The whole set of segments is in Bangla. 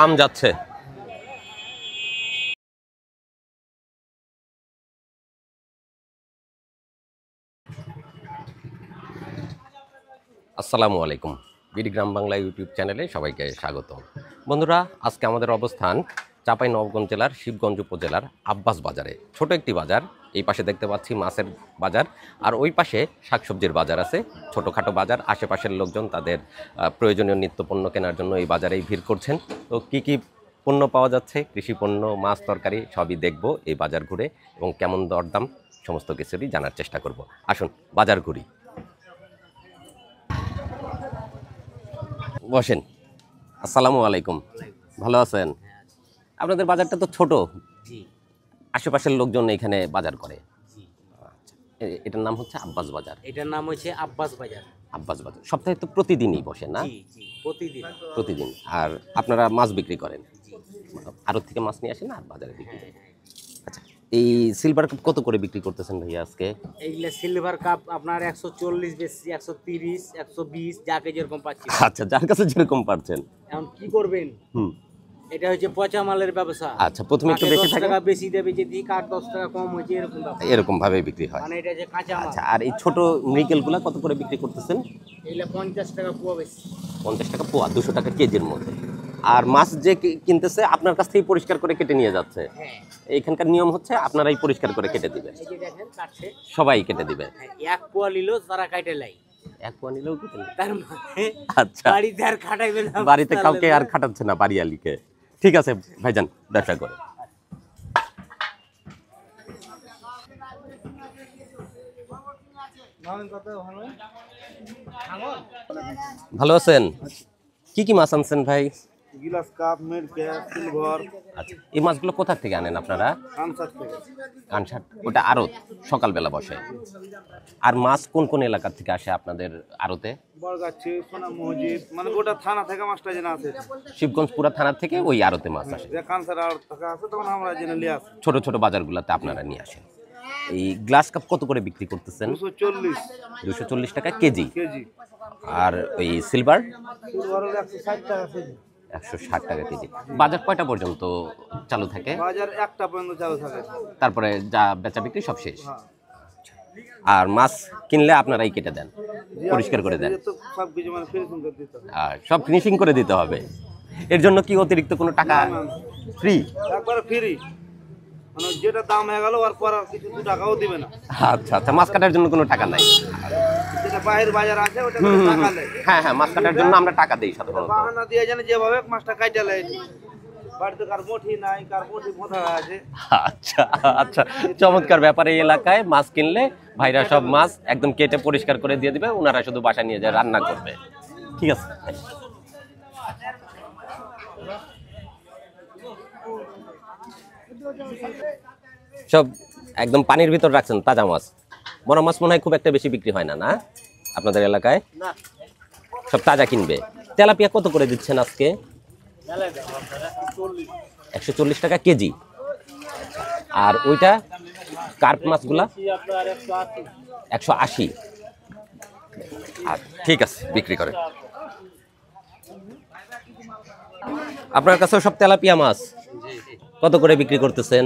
আম যাচ্ছে। আসসালামু আলাইকুম, বিডি গ্রাম বাংলা ইউটিউব চ্যানেলে সবাইকে স্বাগত। বন্ধুরা, আজকে আমাদের অবস্থান চাঁপাইনবাবগঞ্জ জেলার শিবগঞ্জ উপজেলার আব্বাস বাজারে। ছোট একটি বাজার। এই পাশে দেখতে পাচ্ছি মাছের বাজার, আর ওই পাশে শাকসবজির বাজার আছে। ছোটোখাটো বাজার, আশেপাশের লোকজন তাদের প্রয়োজনীয় নিত্যপণ্য কেনার জন্য এই বাজারেই ভিড় করছেন। তো কী কী পণ্য পাওয়া যাচ্ছে, কৃষি পণ্য, মাছ, তরকারি সবই দেখব এই বাজার ঘুরে, এবং কেমন দরদাম সমস্ত কিছুরই জানার চেষ্টা করব। আসুন বাজার ঘুরি। বসেন। আসসালামু আলাইকুম, ভালো আছেন? আপনাদের বাজারটা তো ছোট, আশেপাশের লোকজন এখানে বাজার করে। আচ্ছা, এটার নাম হচ্ছে আব্বাস বাজার। এটার নাম হচ্ছে আব্বাস বাজার। আব্বাস বাজার সপ্তাহে তো প্রতিদিনই বসে না? প্রতিদিন প্রতিদিন। আর আপনারা মাছ বিক্রি করেন? আড়ত থেকে মাছ নিয়ে আসেন আর বাজারে বিক্রি করেন। আচ্ছা, এই সিলভার কাপ কত করে বিক্রি করতেছেন ভাইয়া আজকে? এইগুলা সিলভার কাপ আপনার 140 বেশি, 130, 120, যাকে যেরকম পাচ্ছি। আচ্ছা, যার কাছে যেরকম পাচ্ছেন। এখন কি করবেন? এটা হচ্ছে পচা মালের ব্যবসা। আচ্ছা, প্রথমে একটু বেশি থাকে, 10 টাকা বেশি দেবে, যদি কাঠ 10 টাকা কম হয়েছে, এরকম ভাবে বিক্রি হয়। মানে এটা যে কাঁচা মাল। আচ্ছা, আর এই ছোট মৃগেলগুলা কত করে বিক্রি করতেছেন? এইগুলা 50 টাকা পোয়া বেশি। 50 টাকা পোয়া, 200 টাকা কেজির মধ্যে। আর মাছ যে কিনতেছে আপনার কাছ থেকে পরিষ্কার করে কেটে নিয়ে যাচ্ছে। এখানকার নিয়ম হচ্ছে আপনারাই পরিষ্কার করে কেটে দিবেন। এই যে দেখেন কাটছে, সবাই কেটে দিবে। এক পোয়া নিলো তারা কাটে লাই। এক পোয়া নিলেও কেটে নেয়। তার মানে আচ্ছা, বাড়িতে আর খাটাইবে না, বাড়িতে কাউকে আর খাটাচ্ছে না বাড়িয়ালিকে। ঠিক আছে ভাইজান, ব্যবসা করে। ভালো আছেন? কি কি মাছ আনছেন ভাই? গিলাস কাপ, মিরকে, সিলভার। আচ্ছা, এই মাছগুলো কোথা থেকে আনেন আপনারা? কানসার থেকে। কানসাট, ওটা আড়ত সকালবেলা বসে। আর মাছ কোন কোন এলাকা থেকে আসে আপনাদের আড়তে? বরগাছি, সোনা মসজিদ, মানে গোটা থানা থেকে মাছটা যেন আছে। শিবগঞ্জ পুরা থানা থেকে ওই আড়তে মাছ আসে। যে কানসার আর টাকা আছে, তখন আমরা যেন নিয়ে আসি। ছোট ছোট বাজারগুলোতে আপনারা নিয়ে আসেন। এই গ্লাস কাপ কত করে বিক্রি করতেছেন? 240 240 টাকা কেজি। কেজি। আর ওই সিলভার? সিলভার হলো 160 টাকা কেজি। 160 টাকা কেজি। বাজার কয়টা পর্যন্ত চালু থাকে? বাজার 1টা পর্যন্ত চালু থাকে। তারপরে যা বেচা বিক্রি সব শেষ। আর মাছ কিনলে আপনারাই কেটে দেন, পরিষ্কার করে দেন? সব কিছু মানে ফিনিশিং করে দিতে হবে। আর সব ফিনিশিং করে দিতে হবে। এর জন্য কি অতিরিক্ত কোনো টাকা? ফ্রি, একবারে ফ্রি। মানে যেটা দাম হয়ে গেল আর পর কিছু 2 টাকাও দিবে না। আচ্ছা আচ্ছা, মাছ কাটার জন্য কোনো টাকা নাই? যেটা বাইরের বাজার আছে ওটা টাকা নেয়। হ্যাঁ হ্যাঁ, মাছ কাটার জন্য আমরা টাকা দেই সাধারণত। বাহানা দিয়ে জানে যেভাবে মাছটা কাটে লাই। বাড়িতে কার মুঠি নাই, কার মুঠি মোটা আছে। আচ্ছা আচ্ছা, চমৎকার ব্যাপার। এই এলাকায় মাছ কিনলে ভাইরা সব মাছ একদম কেটে পরিষ্কার করে দিয়ে দিবে, ওনারা শুধু বাসা নিয়ে যায় রান্না করবে। ঠিক আছে। সব একদম পানির ভিতর রাখছেন তাজা মাছ। বড় মাছ মনে হয় খুব একটা বেশি বিক্রি হয় না, না আপনাদের এলাকায়? সব তাজা কিনবে। তেলাপিয়া কত করে দিচ্ছেন আজকে? 140 টাকা কেজি। আর ওইটা কার্প মাছগুলা 180। ঠিক আছে, বিক্রি করেন। আপনার কাছে সব তেলাপিয়া মাছ কত করে বিক্রি করতেছেন?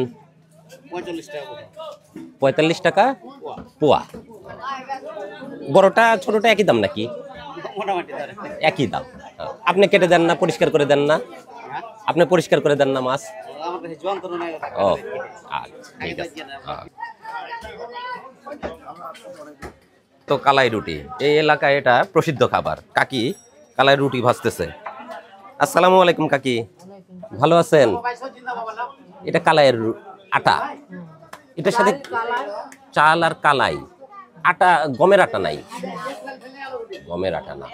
45 টাকা পোয়া। বড়টা ছোটটা একই দাম নাকি? একই দাম। আপনি কেটে দেন না, পরিষ্কার করে দেন না? আপনি পরিষ্কার করে দেন না মাছ? ও আচ্ছা, ঠিক আছে। তো কালাই রুটি এই এলাকায় এটা প্রসিদ্ধ খাবার। কাকি কালাই রুটি ভাজতেছে। আসসালামু আলাইকুম কাকি, ভালো আছেন? এটা কালাইয়ের আটা, এটার সাথে চাল আর কালাই। আটা গমের আটা নাই? গমের আটা না।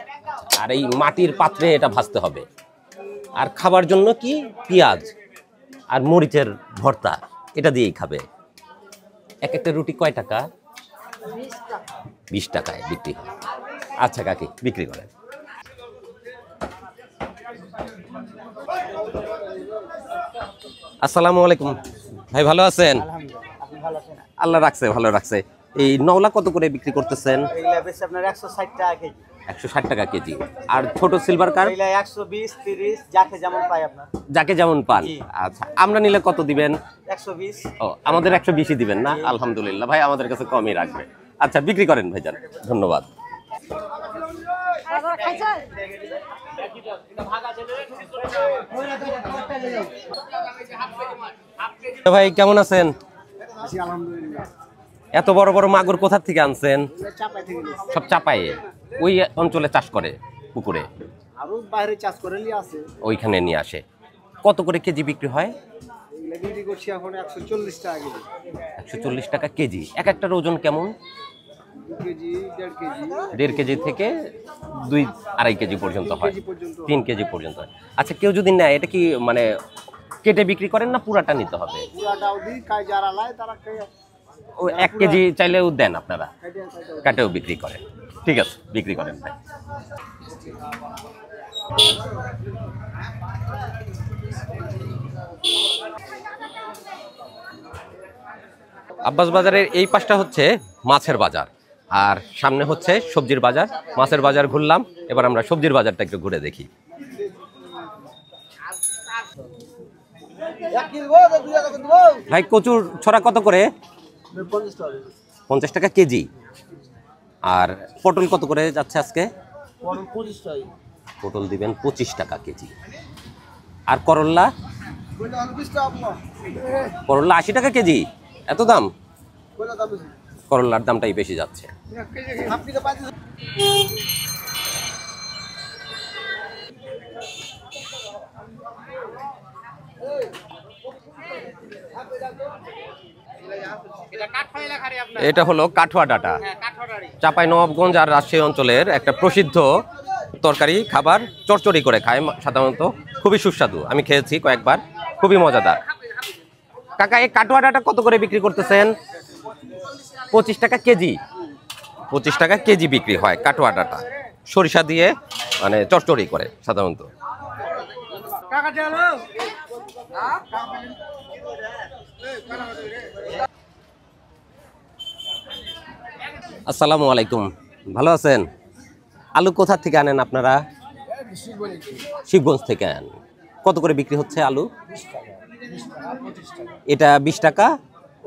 আর এই মাটির পাত্রে এটা ভাজতে হবে। আর খাবার জন্য কি পেঁয়াজ আর মরিচের ভর্তা, এটা দিয়েই খাবে। এক একটা রুটি কয় টাকা? 20 টাকায় বিক্রি হয়। আচ্ছা কাকি, বিক্রি করেন। আসসালামু আলাইকুম, ভাই ভালো আছেন? আলহামদুলিল্লাহ, আপনি ভালো আছেন? আল্লাহ রাখছে, ভালো রাখছে। এই নওলা কত করে বিক্রি করতেছেন? এইগুলা বেশি আপনার 160 টাকা কেজি। 160 টাকা কেজি। আর ছোট সিলভার কাপ? এইগুলা 120, 30 যাকে যেমন পাই আপনার। যাকে যেমন পান। জি। আচ্ছা, আমরা নিলে কত দিবেন? 120। ও, আমাদের 120ই দিবেন না? আলহামদুলিল্লাহ, ভাই আমাদের কাছে কমই রাখবে। আচ্ছা, বিক্রি করেন ভাইজান, ধন্যবাদ। ভাই কেমন আছেন? আলহামদুলিল্লাহ। এত বড় বড় মাগুর কোথা থেকে আনছেন? চাপাই থেকে সব চাপায়ে ওই অঞ্চলে চাষ করে পুকুরে, আরো বাইরে চাষ করে নিয়ে আছে। ওইখানে নিয়ে আসে। কত করে কেজি বিক্রি হয়? এগুলা বিক্রি করছি এখন 140 টাকা কেজি। 140 টাকা কেজি। এক একটার ওজন কেমন? 2 কেজি, 1.5 কেজি, 1.5 কেজি থেকে 2-2.5 কেজি পর্যন্ত হয়, কেজি পর্যন্ত। 3 কেজি পর্যন্ত হয়। আচ্ছা, কেউ যদি নেয় এটা কি মানে কেটে বিক্রি করেন না পুরাটা নিতে হবে? পুরাটাও দিই, কাজ যারা লায় তারা ও 1 কেজি চাইলেও দেন আপনারা, কাটেও বিক্রি করেন? ঠিক আছে, বিক্রি করেন ভাই। আব্বাস বাজারের এই পাশটা হচ্ছে মাছের বাজার, আর সামনে হচ্ছে সবজির বাজার। মাছের বাজার ঘুরলাম, এবার আমরা সবজির বাজারটা একটু ঘুরে দেখি। ভাই কচুর ছড়া কত করে? 50 টাকা কেজি। আর পটল কত করে যাচ্ছে আজকে? পটল দিবেন 25 টাকা কেজি। আর করল্লা? করল্লা 80 টাকা কেজি। এত দাম? করল্লার দামটাই বেশি যাচ্ছে। এটা হলো কাঠুয়া ডাটা। চাঁপাইনবাবগঞ্জ আর রাজশাহী অঞ্চলের একটা প্রসিদ্ধ তরকারি খাবার, চচ্চড়ি করে খায় সাধারণত, খুবই সুস্বাদু। আমি খেয়েছি কয়েকবার, খুবই মজাদার। কাকা, এই কাঠুয়া ডাটা কত করে বিক্রি করতেছেন? 25 টাকা কেজি। 25 টাকা কেজি বিক্রি হয় কাঠুয়া ডাটা, সরিষা দিয়ে মানে চচ্চড়ি করে সাধারণত। আসসালামু আলাইকুম, ভালো আছেন? আলু কোথা থেকে আনেন আপনারা? শিবগঞ্জ থেকে আনেন। কত করে বিক্রি হচ্ছে আলু? এটা 20 টাকা,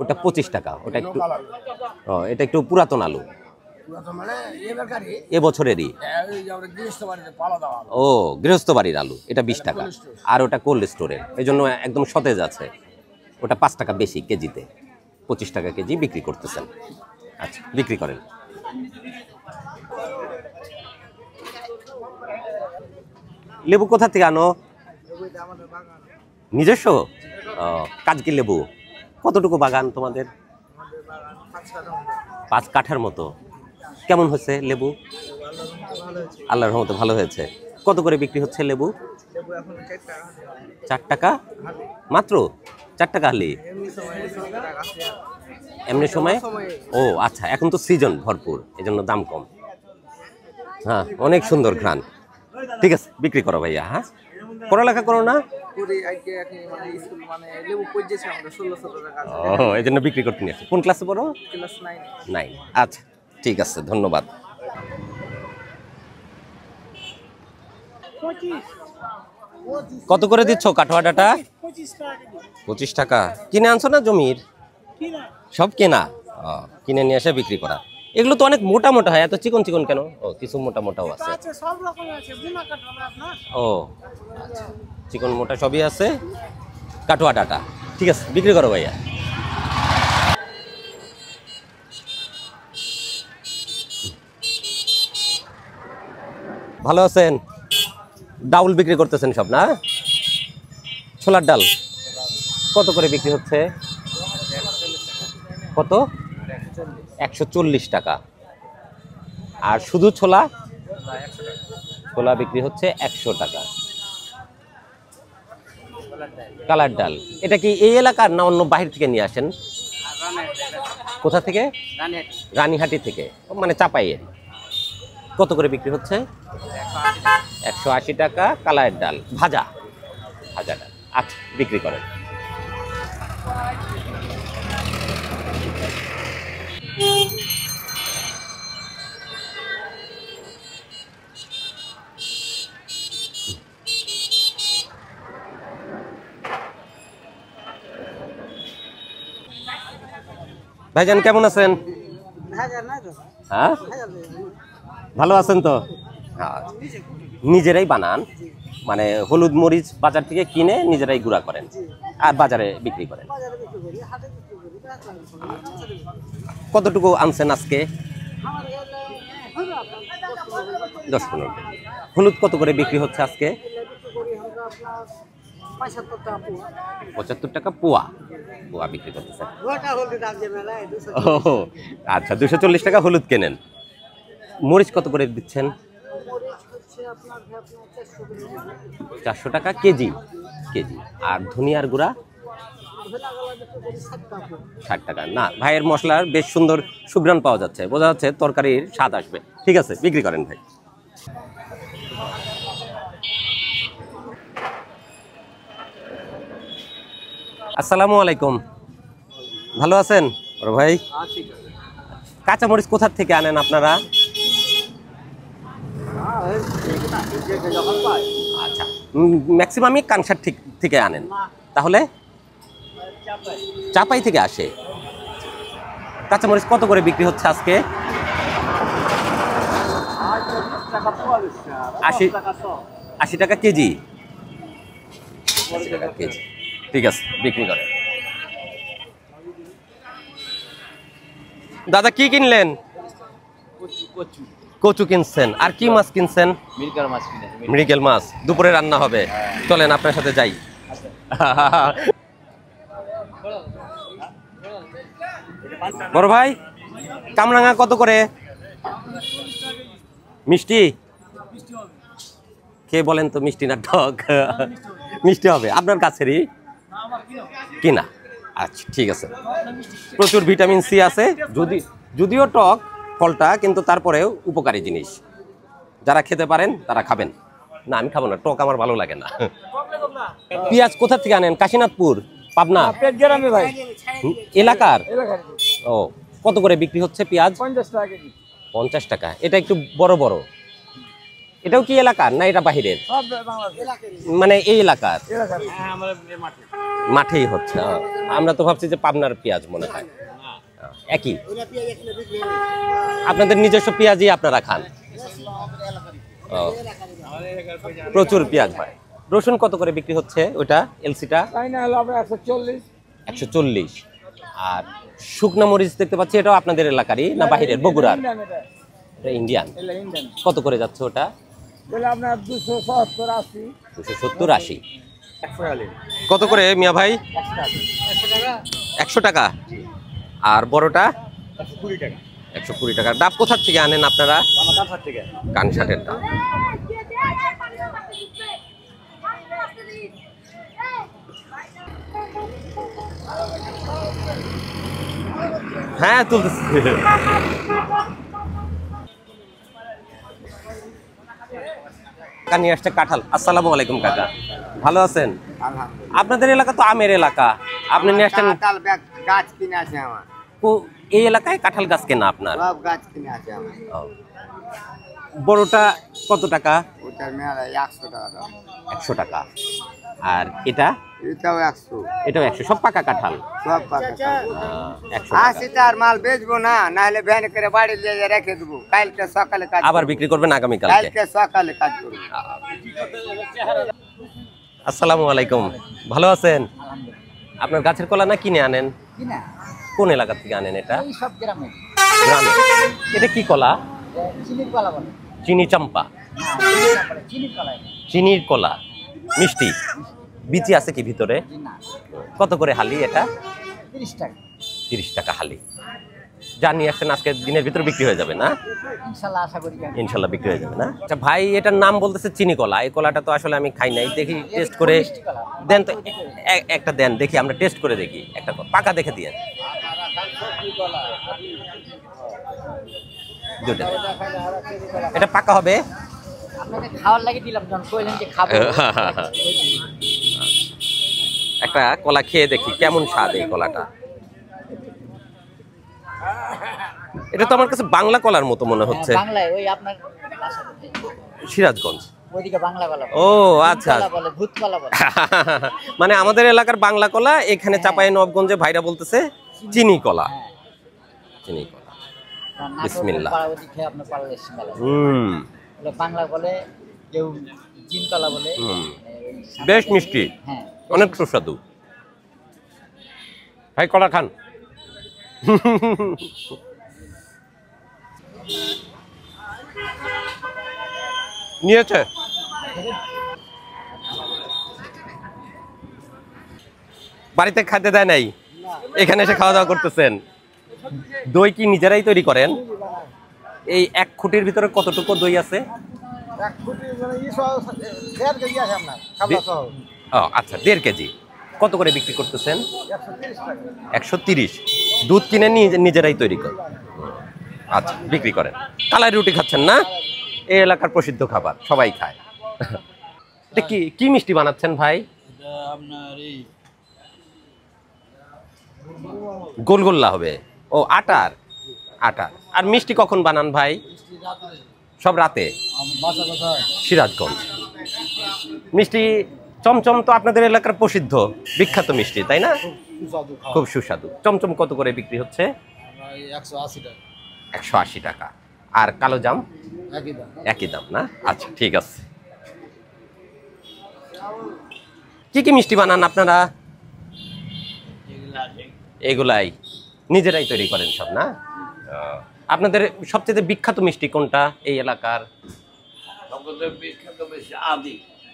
ওটা 25 টাকা। ওটা একটু এটা একটু পুরাতন আলু, এবছরেরই। ও, গৃহস্থ বাড়ির আলু। এটা 20 টাকা। আর ওটা কোল্ড স্টোরের, এই জন্য একদম সতেজ আছে। ওটা 5 টাকা বেশি কেজিতে, 25 টাকা কেজি বিক্রি করতেছেন। আচ্ছা, বিক্রি করেন। লেবু কোথা থেকে আনো? নিজস্ব? কাজকি লেবু। কতটুকু বাগান তোমাদের? 5 কাঠার মতো। কেমন হয়েছে লেবু? আল্লাহর রহমতে ভালো হয়েছে। কত করে বিক্রি হচ্ছে লেবু? 4 টাকা মাত্র? 4 টাকা হালি? এমনি সময়? ও আচ্ছা, এখন তো সিজন ভরপুর, এজন্য দাম কম। হ্যাঁ, অনেক সুন্দর ঘ্রাণ। ঠিক আছে, বিক্রি করো ভাইয়া। হ্যাঁ, পড়ালেখা করো না? ও, এই জন্য বিক্রি করতে নিয়ে আসছি। কোন ক্লাসে পড়ো? 9। আচ্ছা, ঠিক আছে, ধন্যবাদ। কত করে দিচ্ছ কাঠুয়া ডাটা? 25 টাকা। কিনে আনছো না জমির? সব কেনা? কিনে নিয়ে এসে বিক্রি করা। এগুলো তো অনেক মোটা মোটা হয়, এত চিকন চিকন কেন? ও, কিছু মোটা মোটাও আছে। ও আচ্ছা, চিকন মোটা সবই আছে। কাঠুয়া ডাটা, ঠিক আছে, বিক্রি করো ভাইয়া। ভালো আছেন? ডাউল বিক্রি করতেছেন সব না? ছোলার ডাল কত করে বিক্রি হচ্ছে? কত? 140 টাকা। আর শুধু ছোলা? ছোলা বিক্রি হচ্ছে 100 টাকা। কালার ডাল, এটা কি এই এলাকার না অন্য বাহির থেকে নিয়ে আসেন? কোথা থেকে? রানীহাটি থেকে, মানে চাপাইয়ের। কত করে বিক্রি হচ্ছে? 180 টাকা কালার ডাল, ভাজা ভাজা ডাল। আচ্ছা, বিক্রি করেন। ভাইজান কেমন আছেন? হ্যাঁ, ভালো আছেন তো? নিজেরাই বানান, মানে হলুদ মরিচ বাজার থেকে কিনে নিজেরাই গুঁড়া করেন আর বাজারে বিক্রি করেন। কতটুকু আনছেন আজকে? 10-15। হলুদ কত করে বিক্রি হচ্ছে আজকে? 75 টাকা পোয়া। পোয়া বিক্রি করতেছে। ও আচ্ছা, 240 টাকা হলুদ কেনেন। মরিচ কত করে দিচ্ছেন? 400 টাকা কেজি। কেজি। আর ধনিয়ার গুঁড়া 60 টাকা। না, ভাইয়ের মশলার বেশ সুন্দর সুঘ্রাণ পাওয়া যাচ্ছে, বোঝা যাচ্ছে তরকারির স্বাদ আসবে। ঠিক আছে, বিক্রি করেন ভাই। আসসালামু আলাইকুম, ভালো আছেন বড় ভাই? কাঁচামরিচ কোথা থেকে আনেন আপনারা? আচ্ছা, ম্যাক্সিমামই কানসার থেকে আনেন, তাহলে চাপাই থেকে আসে। কাঁচামরিচ কত করে বিক্রি হচ্ছে আজকে? 80 টাকা কেজি। 80 টাকা কেজি, ঠিক আছে, বিক্রি করেন। দাদা কি কিনলেন? কচু কিনছেন। আর কি মাছ কিনছেন? মৃগেল মাছ। দুপুরে রান্না হবে, চলেন আপনার সাথে যাই। বড় ভাই, কামরাঙা কত করে? মিষ্টি কে বলেন তো, মিষ্টি না টক? মিষ্টি হবে। আপনার কাছেরই কিনা? আচ্ছা, ঠিক আছে। প্রচুর ভিটামিন সি আছে, যদিও টক ফলটা, কিন্তু তারপরেও উপকারী জিনিস। যারা খেতে পারেন তারা খাবেন। না, আমি খাবো না, টক আমার ভালো লাগে না। পেঁয়াজ কোথা থেকে আনেন? কাশীনাথপুর, পাবনা এলাকার? ও, কত করে বিক্রি হচ্ছে পেঁয়াজ? 50 টাকা। এটা একটু বড় বড়। এটাও কি এলাকার না এটা বাহিরের? মানে এই এলাকার মাঠেই হচ্ছে। আমরা তো ভাবছি যে পাবনার পেঁয়াজ মনে হয়। একই, আপনাদের নিজস্ব পেঁয়াজই আপনারা খান? প্রচুর পেঁয়াজ হয়। রসুন কত করে বিক্রি হচ্ছে ওটা, এলসিটা? 140। আর শুকনা মরিচ দেখতে পাচ্ছি, এটাও আপনাদের এলাকারই না বাহিরের, বগুড়ার? এটা ইন্ডিয়ান। কত করে যাচ্ছে ওটা? 270-80। কত করে মিয়া ভাই? 100 টাকা। আর বড়টা? 120 টাকা। ডাব কোথা থেকে আনেন আপনারা? কানসাটের ডাব। হ্যাঁ, তুলতেছি। নিয়ে আসছে কাঁঠাল। আসসালামু আলাইকুম কাকা, ভালো আছেন? আপনাদের এলাকা তো আমের এলাকা, আপনি নিয়ে আসছেন গাছ কিনে আছে আমার। এই এলাকায় কাঁঠাল গাছ কেনা আপনার? সব গাছ কিনে আছে আমার। বড়টা কত টাকা? ওটার মেলা 100 টাকা দাম। 100 টাকা। আর এটা? এটাও 100। এটাও 100। সব পাকা কাঁঠাল? সব পাকা। 100 টাকা। 80 টাকার মাল বেচবো না, নাহলে ভ্যান করে বাড়ি নিয়ে রেখে দেবো। কালকে সকালে কাজ, আবার বিক্রি করবেন আগামী কালকে? কালকে সকালে কাজ করব। আসসালামু আলাইকুম, ভালো আছেন? আপনার গাছের কলা না কিনে আনেন? কিনা। কোন এলাকা থেকে আনেন এটা? এই সব গ্রামে। গ্রামে। এটা কি কলা? চিনির কলা বলে। চিনি চাম্পা? চিনির কলা। চিনির কলা মিষ্টি, বিচি আছে কি ভিতরে? কত করে হালি এটা? 30 টাকা। 30 টাকা হালি। যা নিয়ে আসছেন আজকে দিনের ভিতরে বিক্রি হয়ে যাবে না? ইনশাআল্লাহ, আশা করি ইনশাআল্লাহ বিক্রি হয়ে যাবে না? আচ্ছা ভাই, এটার নাম বলতেছে চিনি কলা। এই কলাটা তো আসলে আমি খাই নাই, দেখি টেস্ট করে দেন তো। একটা দেন দেখি, আমরা টেস্ট করে দেখি। একটা পাকা দেখে দিয়ে দুটো। এটা পাকা হবে? আপনাকে খাওয়ার লাগে দিলাম, যখন কইলেন যে খাবো। একটা কলা খেয়ে দেখি কেমন স্বাদ এই কলাটা। এটা তো আমার কাছে বাংলা কলার মতো মনে হচ্ছে। বাংলায় ওই আপনার সিরাজগঞ্জ ওইদিকে বাংলা কলা বলে। ও আচ্ছা কলা বলে, ভূত কলা বলে। মানে আমাদের এলাকার বাংলা কলা, এখানে চাঁপাইনবাবগঞ্জে ভাইরা বলতেছে চিনি কলা। হ্যাঁ। চিনি কলা। নাটোর বিসমিল্লাহ। পাড়া ওদিকে আপনার পারলেশ মেলা। হুম বাংলা বলে, কেউ জিন কলা বলে। হুম। ওই বেশ মিষ্টি, হ্যাঁ অনেক সুস্বাদু। ভাই কলা খান। নিয়েছে বাড়িতে খাইতে দেয় নাই, এখানে এসে খাওয়া দাওয়া করতেছেন। দই কি নিজেরাই তৈরি করেন? এই 1 খুঁটির ভিতরে কতটুকু দই আছে? ও আচ্ছা, 1.5 কেজি। কত করে বিক্রি করতেছেন? 130। দুধ কিনে নিজেরাই তৈরি করেন? আচ্ছা, বিক্রি করেন। কালাই রুটি খাচ্ছেন না? এই এলাকার প্রসিদ্ধ খাবার, সবাই খায়। এটা কি কি মিষ্টি বানাচ্ছেন ভাই? গোলগোল্লা হবে। ও আটার। আটার। আর মিষ্টি কখন বানান ভাই? সব রাতে। সিরাজগঞ্জ। মিষ্টি চমচম তো আপনাদের এলাকার প্রসিদ্ধ বিখ্যাত মিষ্টি, তাই না? খুব সুস্বাদু। চমচম কত করে বিক্রি হচ্ছে? 180 টাকা। আর কালো জাম? একই দাম না? আচ্ছা, ঠিক আছে। কি কি মিষ্টি বানান আপনারা? এগুলাই নিজেরাই তৈরি করেন সব না? আপনাদের সবচেয়ে বিখ্যাত মিষ্টি কোনটা এই এলাকার?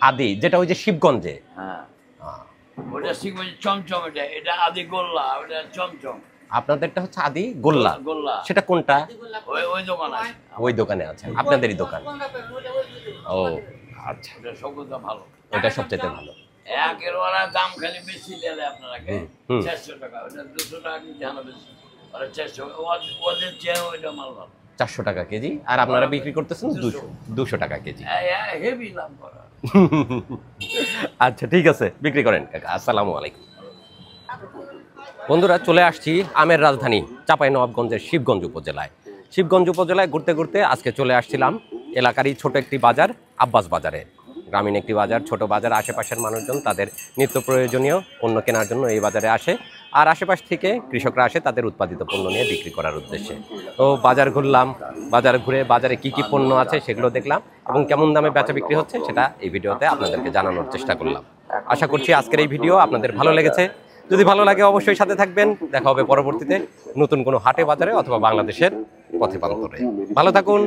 আদি, যেটা ওই যে শিবগঞ্জে। ওটা শিবগঞ্জ চমচম, এটা আদি গোল্লা, ওটা চমচম। আপনাদেরটা হচ্ছে আদি গোল্লা। সেটা কোনটা? ওই দোকানে আছে। ওই দোকানে আছে, আপনাদেরই দোকান। ও আচ্ছা, ওটা সবগুলো ভালো, ওটা সবচেয়ে ভালো। একের ওরা দাম খালি বেশি দেয় আপনাকে। হুম। 400 টাকা, ওটা 200 টাকা নিচে আনা বেশি। ওরা 400, ওদের চেয়ে ওইটা মাল ভালো। 400 টাকা কেজি, আর আপনারা বিক্রি করতেছেন 200 টাকা কেজি। হেভি লাভ করা। আচ্ছা, ঠিক আছে, বিক্রি করেন কাকা। আসসালামু আলাইকুম। বন্ধুরা, চলে আসছি আমের রাজধানী চাঁপাইনবাবগঞ্জের শিবগঞ্জ উপজেলায়। শিবগঞ্জ উপজেলায় ঘুরতে ঘুরতে আজকে চলে আসছিলাম এলাকারই ছোট একটি বাজার, আব্বাস বাজারে। গ্রামীণ একটি বাজার, ছোট বাজার। আশেপাশের মানুষজন তাদের নিত্য প্রয়োজনীয় পণ্য কেনার জন্য এই বাজারে আসে, আর আশেপাশ থেকে কৃষকরা আসে তাদের উৎপাদিত পণ্য নিয়ে বিক্রি করার উদ্দেশ্যে। তো বাজার ঘুরলাম, বাজার ঘুরে বাজারে কি কি পণ্য আছে সেগুলো দেখলাম, এবং কেমন দামে বেচা বিক্রি হচ্ছে সেটা এই ভিডিওতে আপনাদেরকে জানানোর চেষ্টা করলাম। আশা করছি আজকের এই ভিডিও আপনাদের ভালো লেগেছে। যদি ভালো লাগে অবশ্যই সাথে থাকবেন। দেখা হবে পরবর্তীতে নতুন কোনো হাটে বাজারে অথবা বাংলাদেশের পথে প্রান্তরে। ভালো থাকুন,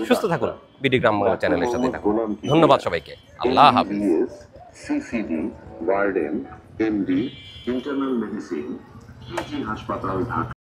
সুস্থ থাকুন, বিডি গ্রাম বাংলা চ্যানেলের সাথে থাকুন। ধন্যবাদ সবাইকে। আল্লাহ হাফিজ। CCD, warden, MD, internal medicine, হাসপাতাল, ঢাকা।